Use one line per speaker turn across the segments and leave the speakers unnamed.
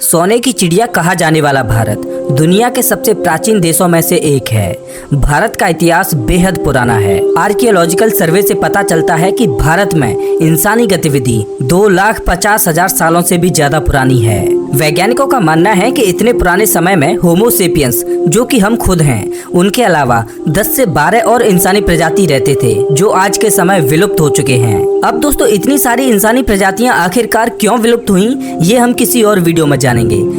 सोने की चिड़िया कहा जाने वाला भारत दुनिया के सबसे प्राचीन देशों में से एक है। भारत का इतिहास बेहद पुराना है। आर्कियोलॉजिकल सर्वे से पता चलता है कि भारत में इंसानी गतिविधि 2,50,000 सालों से भी ज्यादा पुरानी है। वैज्ञानिकों का मानना है कि इतने पुराने समय में होमो सेपियंस, जो कि हम खुद हैं, उनके अलावा 10 से 12 और इंसानी प्रजाति रहते थे, जो आज के समय विलुप्त हो चुके हैं। अब दोस्तों, इतनी सारी इंसानी प्रजातियां आखिरकार क्यों विलुप्त हुई, ये हम किसी और वीडियो में जानेंगे।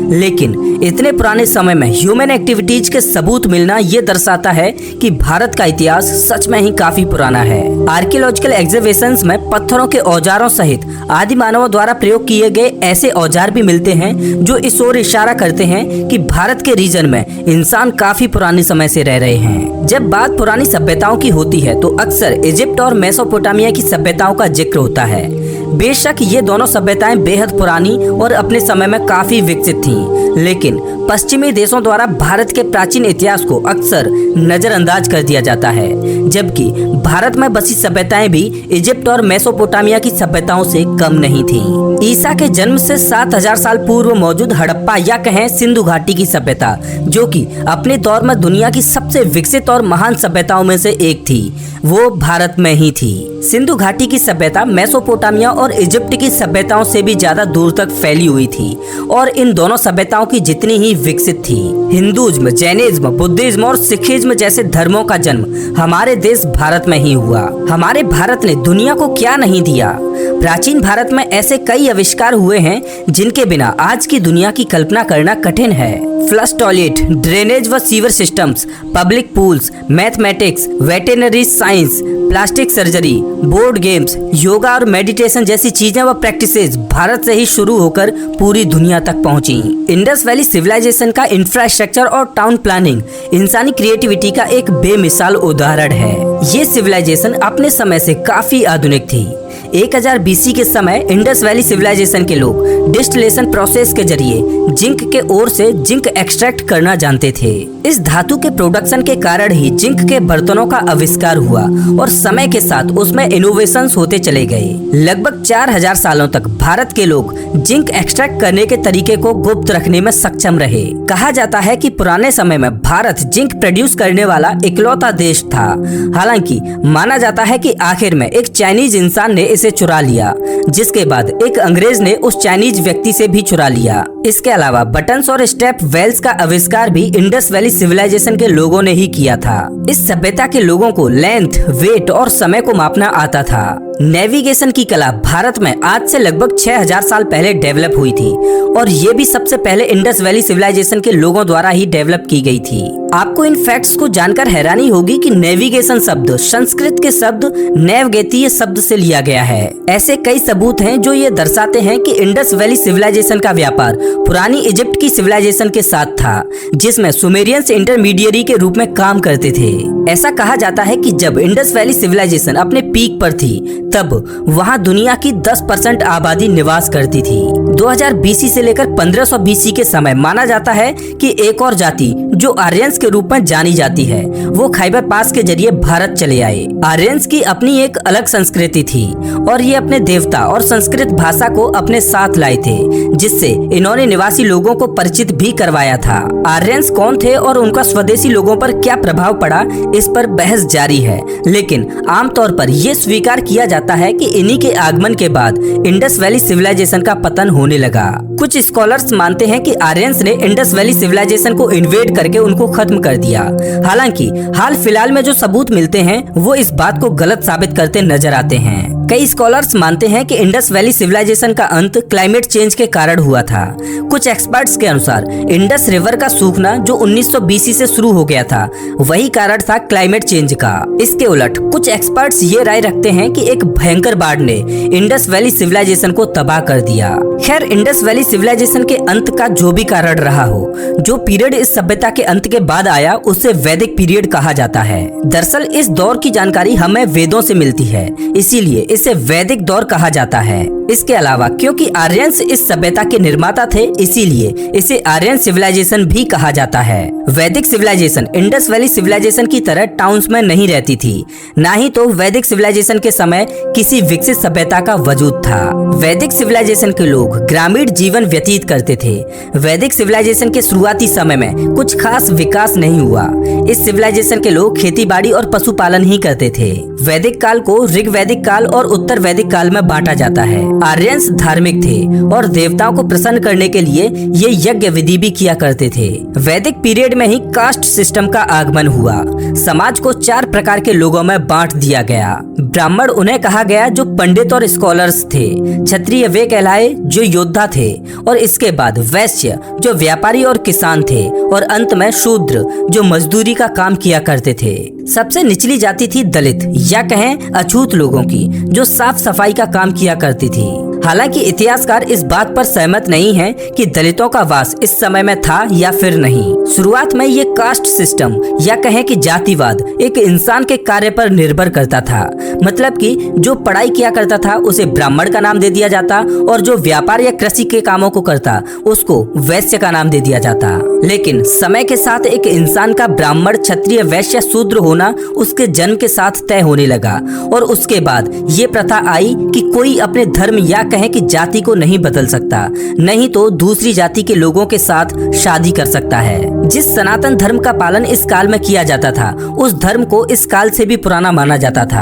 लेकिन इतने पुराने समय में ह्यूमन एक्टिविटीज के सबूत मिलना ये दर्शाता है कि भारत का इतिहास सच में ही काफी पुराना है। आर्कियोलॉजिकल एग्जीबिशंस में पत्थरों के औजारों सहित आदि मानवों द्वारा प्रयोग किए गए ऐसे औजार भी मिलते हैं जो इस ओर इशारा करते हैं कि भारत के रीजन में इंसान काफी पुराने समय से रह रहे हैं। जब बात पुरानी सभ्यताओं की होती है तो अक्सर इजिप्ट और मेसोपोटामिया की सभ्यताओं का जिक्र होता है। बेशक ये दोनों सभ्यताएं बेहद पुरानी और अपने समय में काफी विकसित थीं, लेकिन पश्चिमी देशों द्वारा भारत के प्राचीन इतिहास को अक्सर नजरअंदाज कर दिया जाता है, जबकि भारत में बसी सभ्यताएं भी इजिप्ट और मेसोपोटामिया की सभ्यताओं से कम नहीं थीं। ईसा के जन्म से 7,000 साल पूर्व मौजूद हड़प्पा या कहें सिंधु घाटी की सभ्यता, जो कि अपने दौर में दुनिया की सबसे विकसित और महान सभ्यताओं में से एक थी, वो भारत में ही थी। सिंधु घाटी की सभ्यता मेसोपोटामिया और इजिप्ट की सभ्यताओं से भी ज्यादा दूर तक फैली हुई थी और इन दोनों सभ्यताओं की जितनी ही विकसित थी। हिंदुइज्म, जैनिज्म, बुद्धिज्म और सिखिज्म जैसे धर्मों का जन्म हमारे देश भारत में ही हुआ। हमारे भारत ने दुनिया को क्या नहीं दिया। प्राचीन भारत में ऐसे कई आविष्कार हुए हैं जिनके बिना आज की दुनिया की कल्पना करना कठिन है। फ्लश टॉयलेट, ड्रेनेज व sewer systems, public pools, mathematics, veterinary science, plastic surgery, board games, yoga और मेडिटेशन जैसी चीजें व प्रैक्टिसेस भारत से ही शुरू होकर पूरी दुनिया तक पहुंची। इंडस वैली सिविलाइजेशन का इंफ्रास्ट्रक्चर और टाउन प्लानिंग इंसानी क्रिएटिविटी का एक बेमिसाल उदाहरण है। ये सिविलाइजेशन अपने समय से काफी आधुनिक थी। 1000 BC के समय इंडस वैली सिविलाइजेशन के लोग डिस्टिलेशन प्रोसेस के जरिए जिंक के ओर से जिंक एक्सट्रैक्ट करना जानते थे। इस धातु के प्रोडक्शन के कारण ही जिंक के बर्तनों का आविष्कार हुआ और समय के साथ उसमें इनोवेशंस होते चले गए। लगभग 4000 सालों तक भारत के लोग जिंक एक्सट्रैक्ट करने के तरीके को गुप्त रखने में सक्षम रहे। कहा जाता है कि पुराने समय में भारत जिंक प्रोड्यूस करने वाला इकलौता देश था। हालांकि माना जाता है कि आखिर में एक चाइनीज इंसान ने इसे चुरा लिया, जिसके बाद एक अंग्रेज ने उस चाइनीज व्यक्ति से भी चुरा लिया। इसके अलावा बटन्स और स्टेप वेल्स का आविष्कार भी इंडस वैली सिविलाइजेशन के लोगों ने ही किया था। इस सभ्यता के लोगों को लेंथ, वेट और समय को मापना आता था। नेविगेशन की कला भारत में आज से लगभग 6000 साल पहले डेवलप हुई थी और ये भी सबसे पहले इंडस वैली सिविलाइजेशन के लोगों द्वारा ही डेवलप की गई थी। आपको इन फैक्ट्स को जानकर हैरानी होगी कि नेविगेशन शब्द संस्कृत के शब्द नेवगेतीय शब्द से लिया गया है। ऐसे कई सबूत हैं जो ये दर्शाते हैं कि इंडस वैली सिविलाइजेशन का व्यापार पुरानी इजिप्ट की सिविलाइजेशन के साथ था, जिसमें सुमेरियंस इंटरमीडिएरी के रूप में काम करते थे। ऐसा कहा जाता है कि जब इंडस वैली सिविलाइजेशन अपने पीक पर थी, तब वहां दुनिया की 10% आबादी निवास करती थी। 2000 BC से लेकर 1500 BC के समय माना जाता है कि एक और जाति जो आर्यंस के रूप में जानी जाती है, वो खैबर पास के जरिए भारत चले आए। आर्यंस की अपनी एक अलग संस्कृति थी और ये अपने देवता और संस्कृत भाषा को अपने साथ लाए थे, जिससे इन्होंने निवासी लोगों को परिचित भी करवाया था। आर्यंस कौन थे और उनका स्वदेशी लोगों पर क्या प्रभाव पड़ा, इस पर बहस जारी है, लेकिन आमतौर पर यह स्वीकार किया जाता है कि इन्हीं के आगमन के बाद इंडस वैली सिविलाइजेशन का पतन होने लगा। कुछ स्कॉलर्स मानते हैं कि आर्यंस ने इंडस वैली सिविलाइजेशन को इन्वेड करके उनको खत्म कर दिया। हालांकि हाल फिलहाल में जो सबूत मिलते हैं वो इस बात को गलत साबित करते नजर आते हैं। कई स्कॉलर्स मानते हैं कि इंडस वैली सिविलाइजेशन का अंत क्लाइमेट चेंज के कारण हुआ था। कुछ एक्सपर्ट्स के अनुसार इंडस रिवर का सूखना जो 1900 BC से शुरू हो गया था, वही कारण था क्लाइमेट चेंज का। इसके उलट कुछ एक्सपर्ट्स ये राय रखते हैं कि एक भयंकर बाढ़ ने इंडस वैली सिविलाइजेशन को तबाह कर दिया। खैर, इंडस वैली सिविलाइजेशन के अंत का जो भी कारण रहा हो, जो पीरियड इस सभ्यता के अंत के बाद आया उसे वैदिक पीरियड कहा जाता है। दरअसल इस दौर की जानकारी हमें वेदों से मिलती है, इसीलिए इसे वैदिक दौर कहा जाता है। इसके अलावा क्योंकि आर्यंस इस सभ्यता के निर्माता थे, इसीलिए इसे आर्यन सिविलाइजेशन भी कहा जाता है। वैदिक सिविलाइजेशन इंडस वैली सिविलाइजेशन की तरह टाउन्स में नहीं रहती थी, ना ही तो वैदिक सिविलाइजेशन के समय किसी विकसित सभ्यता का वजूद था। वैदिक सिविलाइजेशन के लोग ग्रामीण जीवन व्यतीत करते थे। वैदिक सिविलाइजेशन के शुरुआती समय में कुछ खास विकास नहीं हुआ। इस सिविलाइजेशन के लोग खेती बाड़ी और पशुपालन ही करते थे। वैदिक काल को ऋग वैदिक काल और उत्तर वैदिक काल में बांटा जाता है। आर्यंस धार्मिक थे और देवताओं को प्रसन्न करने के लिए ये यज्ञ विधि भी किया करते थे। वैदिक पीरियड में ही कास्ट सिस्टम का आगमन हुआ। समाज को 4 प्रकार के लोगों में बांट दिया गया। ब्राह्मण उन्हें कहा गया जो पंडित और स्कॉलर्स थे। क्षत्रिय वे कहलाए जो योद्धा थे, और इसके बाद वैश्य जो व्यापारी और किसान थे, और अंत में शूद्र जो मजदूरी का काम किया करते थे। सबसे निचली जाति थी दलित या कहें अछूत लोगों की, जो साफ सफाई का काम किया करती थी। हालांकि इतिहासकार इस बात पर सहमत नहीं है कि दलितों का वास इस समय में था या फिर नहीं। शुरुआत में ये कास्ट सिस्टम या कहें कि जातिवाद एक इंसान के कार्य पर निर्भर करता था। मतलब कि जो पढ़ाई किया करता था उसे ब्राह्मण का नाम दे दिया जाता, और जो व्यापार या कृषि के कामों को करता उसको वैश्य का नाम दे दिया जाता। लेकिन समय के साथ एक इंसान का ब्राह्मण, क्षत्रिय, वैश्य, शूद्र होना उसके जन्म के साथ तय होने लगा, और उसके बाद ये प्रथा आई कि कोई अपने धर्म या कहें कि जाति को नहीं बदल सकता, नहीं तो दूसरी जाति के लोगों के साथ शादी कर सकता है। जिस सनातन धर्म का पालन इस काल में किया जाता था, उस धर्म को इस काल से भी पुराना माना जाता था।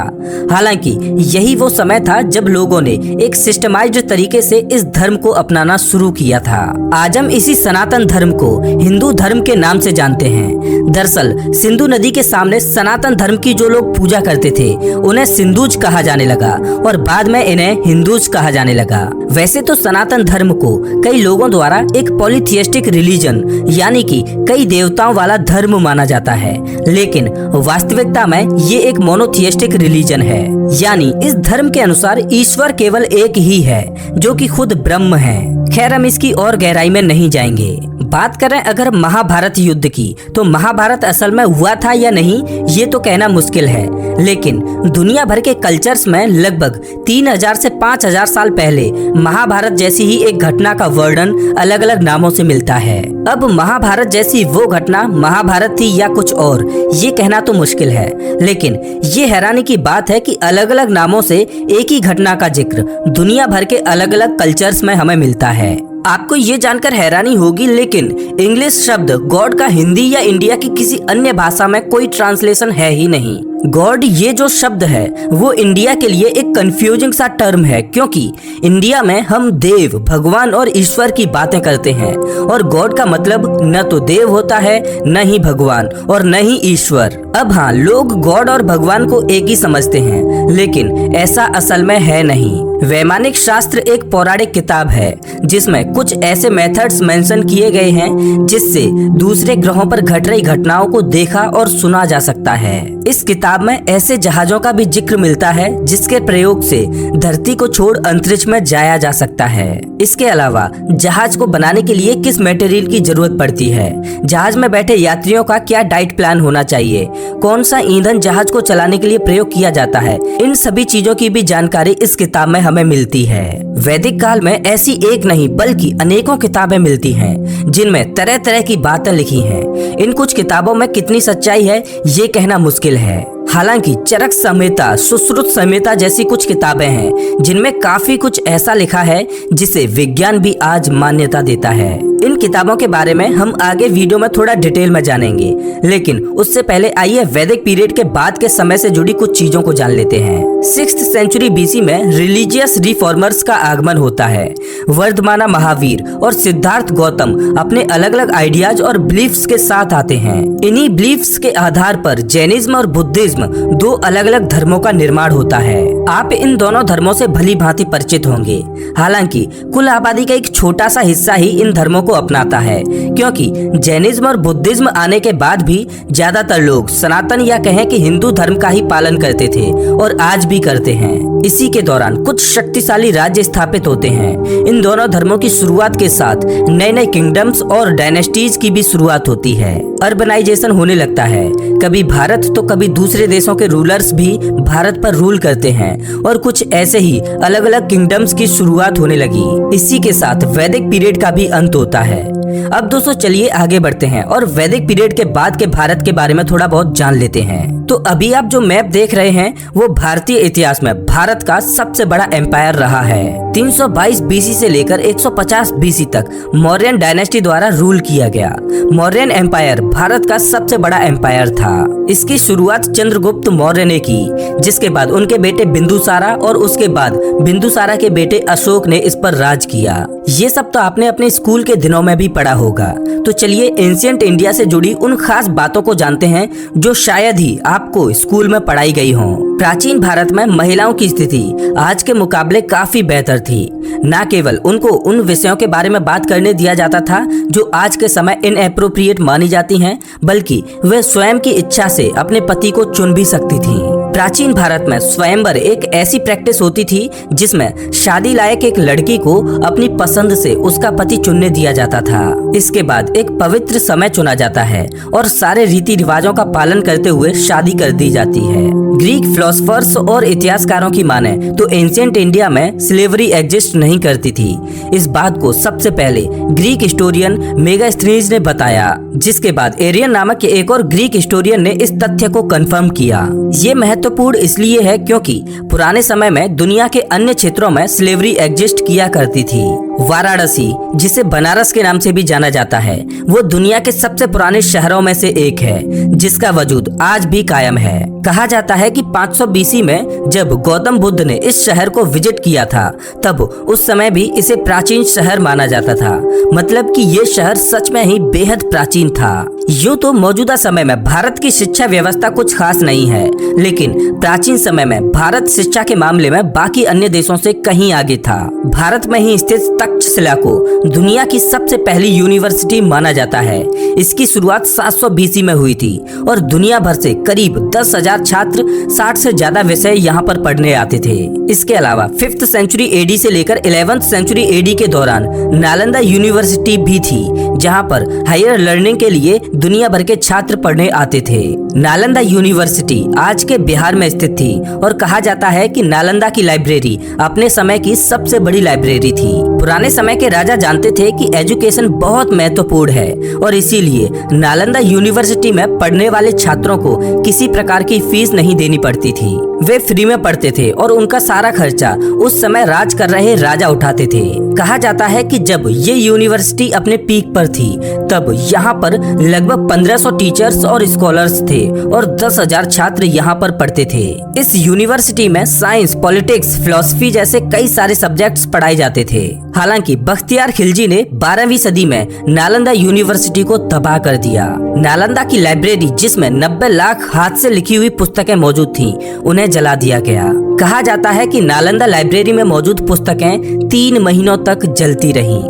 हालांकि यही वो समय था जब लोगों ने एक सिस्टमाइज्ड तरीके से इस धर्म को अपनाना शुरू किया था। आज हम इसी सनातन धर्म को हिंदू धर्म के नाम से जानते हैं। दरअसल सिंधु नदी के सामने सनातन धर्म की जो लोग पूजा करते थे उन्हें सिंधुज कहा जाने लगा, और बाद में इन्हें हिंदूज कहा जाने लगा। वैसे तो सनातन धर्म को कई लोगों द्वारा एक पॉलीथियस्टिक रिलीजन यानी कि कई देवताओं वाला धर्म माना जाता है, लेकिन वास्तविकता में ये एक मोनोथियस्टिक रिलीजन है। यानी इस धर्म के अनुसार ईश्वर केवल एक ही है जो कि खुद ब्रह्म है। खैर हम इसकी और गहराई में नहीं जाएंगे। बात करें अगर महाभारत युद्ध की, तो महाभारत असल में हुआ था या नहीं ये तो कहना मुश्किल है, लेकिन दुनिया भर के कल्चर्स में लगभग 3000 से 5000 साल पहले महाभारत जैसी ही एक घटना का वर्णन अलग अलग नामों से मिलता है। अब महाभारत जैसी वो घटना महाभारत थी या कुछ और, ये कहना तो मुश्किल है, लेकिन ये हैरानी की बात है कि अलग अलग नामों से एक ही घटना का जिक्र दुनिया भर के अलग अलग कल्चर्स में हमें मिलता है। आपको ये जानकर हैरानी होगी, लेकिन इंग्लिश शब्द गॉड का हिंदी या इंडिया की किसी अन्य भाषा में कोई ट्रांसलेशन है ही नहीं। गॉड ये जो शब्द है वो इंडिया के लिए एक कंफ्यूजिंग सा टर्म है, क्योंकि इंडिया में हम देव, भगवान और ईश्वर की बातें करते हैं, और गॉड का मतलब न तो देव होता है, न ही भगवान और न ही ईश्वर। अब हाँ, लोग गॉड और भगवान को एक ही समझते हैं, लेकिन ऐसा असल में है नहीं। वैमानिक शास्त्र एक पौराणिक किताब है जिसमें कुछ ऐसे मेथड्स मेंशन किए गए हैं जिससे दूसरे ग्रहों पर घट रही घटनाओं को देखा और सुना जा सकता है। इस किताब में ऐसे जहाजों का भी जिक्र मिलता है जिसके प्रयोग से धरती को छोड़ अंतरिक्ष में जाया जा सकता है। इसके अलावा जहाज को बनाने के लिए किस मटेरियल की जरूरत पड़ती है, जहाज में बैठे यात्रियों का क्या डाइट प्लान होना चाहिए, कौन सा ईंधन जहाज को चलाने के लिए प्रयोग किया जाता है, इन सभी चीजों की भी जानकारी इस किताब में हमें मिलती है। वैदिक काल में ऐसी एक नहीं बल्कि अनेकों किताबें मिलती हैं जिनमें तरह तरह की बातें लिखी हैं। इन कुछ किताबों में कितनी सच्चाई है ये कहना मुश्किल है। हालांकि चरक संहिता, सुश्रुत संहिता जैसी कुछ किताबें हैं जिनमें काफी कुछ ऐसा लिखा है जिसे विज्ञान भी आज मान्यता देता है। इन किताबों के बारे में हम आगे वीडियो में थोड़ा डिटेल में जानेंगे, लेकिन उससे पहले आइए वैदिक पीरियड के बाद के समय से जुड़ी कुछ चीजों को जान लेते हैं। 6th सेंचुरी बीसी में रिलीजियस रिफॉर्मर्स का आगमन होता है। वर्धमाना महावीर और सिद्धार्थ गौतम अपने अलग अलग आइडियाज और बिलीफ्स के साथ आते हैं। इन्हीं बिलीफ्स के आधार पर जैनिज्म और बुद्धिज्म दो अलग अलग धर्मों का निर्माण होता है। आप इन दोनों धर्मों से भली भांति परिचित होंगे। हालांकि कुल आबादी का एक छोटा सा हिस्सा ही इन धर्मों को अपनाता है, क्योंकि जैनिज्म और बुद्धिज्म आने के बाद भी ज्यादातर लोग सनातन या कहें कि हिंदू धर्म का ही पालन करते थे और आज भी करते हैं। इसी के दौरान कुछ शक्तिशाली राज्य स्थापित होते हैं। इन दोनों धर्मों की शुरुआत के साथ नए नए किंगडम्स और डायनेस्टीज की भी शुरुआत होती है। अर्बनाइजेशन होने लगता है, कभी भारत तो कभी दूसरे देशों के रूलर्स भी भारत पर रूल करते हैं और कुछ ऐसे ही अलग अलग किंगडम्स की शुरुआत होने लगी। इसी के साथ वैदिक पीरियड का भी अंत होता है। अब दोस्तों चलिए आगे बढ़ते हैं और वैदिक पीरियड के बाद के भारत के बारे में थोड़ा बहुत जान लेते हैं। तो अभी आप जो मैप देख रहे हैं वो भारतीय इतिहास में भारत का सबसे बड़ा एम्पायर रहा है। 322 बीसी से लेकर 150 बीसी तक मौर्यन डायनेस्टी द्वारा रूल किया गया। मौर्यन एम्पायर भारत का सबसे बड़ा एम्पायर था। इसकी शुरुआत चंद्रगुप्त मौर्य ने की, जिसके बाद उनके बेटे बिंदुसारा और उसके बाद बिंदुसारा के बेटे अशोक ने इस पर राज किया। ये सब तो आपने अपने स्कूल के दिनों में भी पढ़ा होगा। तो चलिए एंशिएंट इंडिया से जुड़ी उन खास बातों को जानते हैं जो शायद ही आपको स्कूल में पढ़ाई गई हो। प्राचीन भारत में महिलाओं की स्थिति आज के मुकाबले काफी बेहतर थी। न केवल उनको उन विषयों के बारे में बात करने दिया जाता था जो आज के समय इनएप्रोप्रिएट मानी जाती हैं, बल्कि वे स्वयं की इच्छा से अपने पति को चुन भी सकती थीं। प्राचीन भारत में स्वयंवर एक ऐसी प्रैक्टिस होती थी जिसमें शादी लायक एक लड़की को अपनी पसंद से उसका पति चुनने दिया जाता था। इसके बाद एक पवित्र समय चुना जाता है और सारे रीति रिवाजों का पालन करते हुए शादी कर दी जाती है। ग्रीक फिलोसोफर्स और इतिहासकारों की माने तो एंशिएंट इंडिया में स्लेवरी एग्जिस्ट नहीं करती थी। इस बात को सबसे पहले ग्रीक हिस्टोरियन मेगास्थनीज ने बताया, जिसके बाद एरियन नामक एक और ग्रीक हिस्टोरियन ने इस तथ्य को कंफर्म किया। ये महत्वपूर्ण इसलिए है क्योंकि पुराने समय में दुनिया के अन्य क्षेत्रों में स्लेवरी एग्जिस्ट किया करती थी। वाराणसी, जिसे बनारस के नाम से भी जाना जाता है, वो दुनिया के सबसे पुराने शहरों में से एक है, जिसका वजूद आज भी कायम है। कहा जाता है कि 500 बीसी में जब गौतम बुद्ध ने इस शहर को विजिट किया था, तब उस समय भी इसे प्राचीन शहर माना जाता था। मतलब कि ये शहर सच में ही बेहद प्राचीन था। यूं तो मौजूदा समय में भारत की शिक्षा व्यवस्था कुछ खास नहीं है, लेकिन प्राचीन समय में भारत शिक्षा के मामले में बाकी अन्य देशों से कहीं आगे था। भारत में ही स्थित तक्षशिला को दुनिया की सबसे पहली यूनिवर्सिटी माना जाता है। इसकी शुरुआत 700 बीसी में हुई थी और दुनिया भर से करीब 10,000 छात्र 60 से ज्यादा विषय यहाँ पर पढ़ने आते थे। इसके अलावा 5th सेंचुरी एडी से लेकर 11th सेंचुरी एडी के दौरान नालंदा यूनिवर्सिटी भी थी, जहाँ पर हायर लर्निंग के लिए दुनिया भर के छात्र पढ़ने आते थे। नालंदा यूनिवर्सिटी आज के बिहार में स्थित थी और कहा जाता है कि नालंदा की लाइब्रेरी अपने समय की सबसे बड़ी लाइब्रेरी थी। पुराने समय के राजा जानते थे कि एजुकेशन बहुत महत्वपूर्ण है और इसीलिए नालंदा यूनिवर्सिटी में पढ़ने वाले छात्रों को किसी प्रकार की फीस नहीं देनी पड़ती थी। वे फ्री में पढ़ते थे और उनका सारा खर्चा उस समय राज कर रहे राजा उठाते थे। कहा जाता है कि जब ये यूनिवर्सिटी अपने पीक पर थी, तब यहाँ पर लगभग 1500 टीचर्स और स्कॉलर्स थे और 10,000 छात्र यहाँ पर पढ़ते थे। इस यूनिवर्सिटी में साइंस, पॉलिटिक्स, फिलोसफी जैसे कई सारे सब्जेक्ट्स पढ़ाए जाते थे। हालांकि बख्तियार खिलजी ने 12वीं सदी में नालंदा यूनिवर्सिटी को तबाह कर दिया। नालंदा की लाइब्रेरी, जिसमें 90 लाख हाथ से लिखी हुई पुस्तकें मौजूद थीं, उन्हें जला दिया गया। कहा जाता है कि नालंदा लाइब्रेरी में मौजूद पुस्तकें 3 महीनों तक जलती रहीं।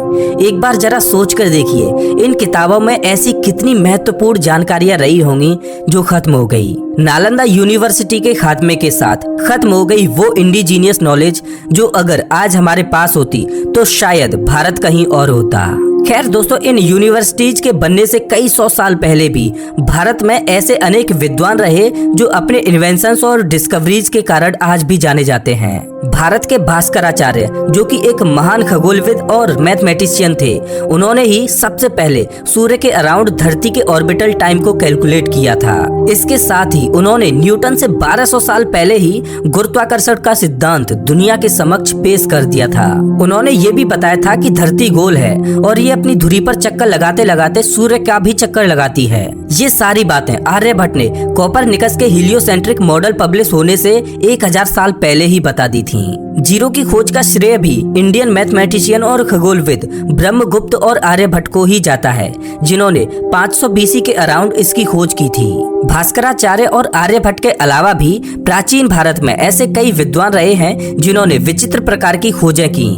एक बार जरा सोच कर देखिए, इन किताबों में ऐसी कितनी महत्वपूर्ण जानकारियां रही होंगी जो खत्म हो गई। नालंदा यूनिवर्सिटी के खात्मे के साथ खत्म हो गई वो इंडिजीनियस नॉलेज जो अगर आज हमारे पास होती तो शायद भारत कहीं और होता। खैर दोस्तों, इन यूनिवर्सिटीज के बनने से कई 100 साल पहले भी भारत में ऐसे अनेक विद्वान रहे जो अपने इन्वेंशंस और डिस्कवरीज के कारण आज भी जाने जाते हैं। भारत के भास्कराचार्य, जो कि एक महान खगोलविद और मैथमेटिशियन थे, उन्होंने ही सबसे पहले सूर्य के अराउंड धरती के ऑर्बिटल टाइम को कैलकुलेट किया था। इसके साथ ही उन्होंने न्यूटन से 1200 साल पहले ही गुरुत्वाकर्षण का सिद्धांत दुनिया के समक्ष पेश कर दिया था। उन्होंने ये भी बताया था कि धरती गोल है और ये अपनी धुरी पर चक्कर लगाते लगाते सूर्य का भी चक्कर लगाती है। ये सारी बातें आर्यभट्ट ने कोपरनिकस के हीलियोसेंट्रिक मॉडल पब्लिश होने से 1000 साल पहले ही बता दी थी। जीरो की खोज का श्रेय भी इंडियन मैथमेटिशियन और खगोलविद ब्रह्मगुप्त और आर्यभट्ट को ही जाता है, जिन्होंने 500 बीसी के अराउंड इसकी खोज की थी। भास्कराचार्य और आर्यभट्ट के अलावा भी प्राचीन भारत में ऐसे कई विद्वान रहे हैं जिन्होंने विचित्र प्रकार की खोजें की।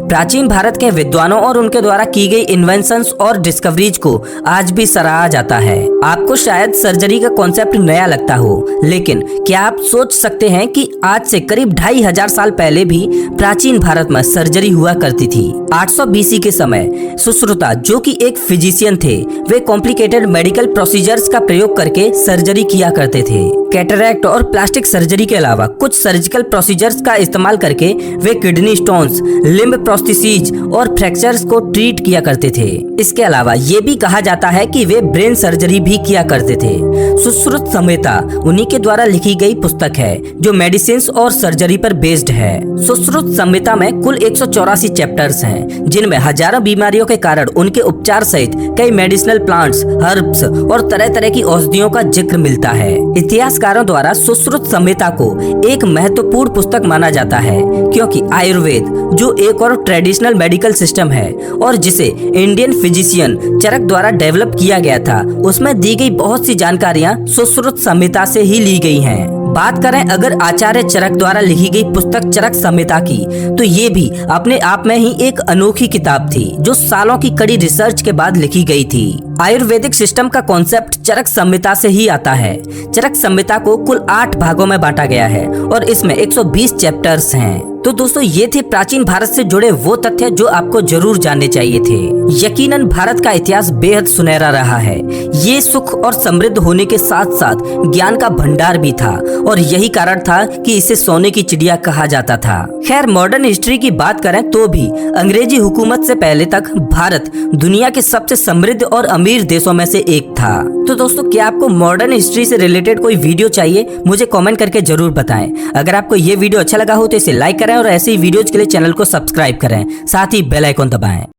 प्राचीन भारत के विद्वानों और उनके द्वारा की गई इन्वेंशंस और डिस्कवरीज को आज भी सराहा जाता है। आपको शायद सर्जरी का कॉन्सेप्ट नया लगता हो, लेकिन क्या आप सोच सकते हैं कि आज से करीब 2500 साल पहले भी प्राचीन भारत में सर्जरी हुआ करती थी। 800 बीसी के समय सुश्रुता, जो कि एक फिजिशियन थे, वे कॉम्प्लिकेटेड मेडिकल प्रोसीजर्स का प्रयोग करके सर्जरी किया करते थे। कैटरैक्ट और प्लास्टिक सर्जरी के अलावा कुछ सर्जिकल प्रोसीजर्स का इस्तेमाल करके वे किडनी स्टोन्स, लिम्ब प्रोस्थेसिस और फ्रैक्चर्स को ट्रीट किया करते थे। इसके अलावा ये भी कहा जाता है कि वे ब्रेन सर्जरी भी किया करते थे। सुश्रुत संहिता उन्हीं के द्वारा लिखी गई पुस्तक है जो मेडिसिन और सर्जरी पर बेस्ड है। सुश्रुत संहिता में कुल 184 चैप्टर्स हैं, जिनमें हजारों बीमारियों के कारण उनके उपचार सहित कई मेडिसिनल प्लांट्स, हर्ब्स और तरह तरह की औषधियों का जिक्र मिलता है। इतिहासकारों द्वारा सुश्रुत संहिता को एक महत्वपूर्ण पुस्तक माना जाता है, क्योंकि आयुर्वेद, जो एक और ट्रेडिशनल मेडिकल सिस्टम है और जिसे इंडियन फिजिशियन चरक द्वारा डेवलप किया गया था, उसमें दी गई बहुत सी जानकारियां सुश्रुत संहिता से ही ली गई हैं। बात करें अगर आचार्य चरक द्वारा लिखी गई पुस्तक चरक संहिता की, तो ये भी अपने आप में ही एक अनोखी किताब थी जो सालों की कड़ी रिसर्च के बाद लिखी गई थी। आयुर्वेदिक सिस्टम का कॉन्सेप्ट चरक संहिता से ही आता है। चरक संहिता को कुल 8 भागों में बांटा गया है और इसमें 120 चैप्टर्स हैं। तो दोस्तों, ये थे प्राचीन भारत से जुड़े वो तथ्य जो आपको जरूर जानने चाहिए थे। यकीनन भारत का इतिहास बेहद सुनहरा रहा है। ये सुख और समृद्ध होने के साथ साथ ज्ञान का भंडार भी था और यही कारण था कि इसे सोने की चिड़िया कहा जाता था। खैर, मॉडर्न हिस्ट्री की बात करें तो भी अंग्रेजी हुकूमत से पहले तक भारत दुनिया के सबसे समृद्ध और अमीर देशों में से एक था। तो दोस्तों, क्या आपको मॉडर्न हिस्ट्री से रिलेटेड कोई वीडियो चाहिए? मुझे कमेंट करके जरूर बताएं। अगर आपको ये वीडियो अच्छा लगा हो तो इसे लाइक करें और ऐसे ही वीडियोज के लिए चैनल को सब्सक्राइब करें, साथ ही बेल आइकन दबाएं।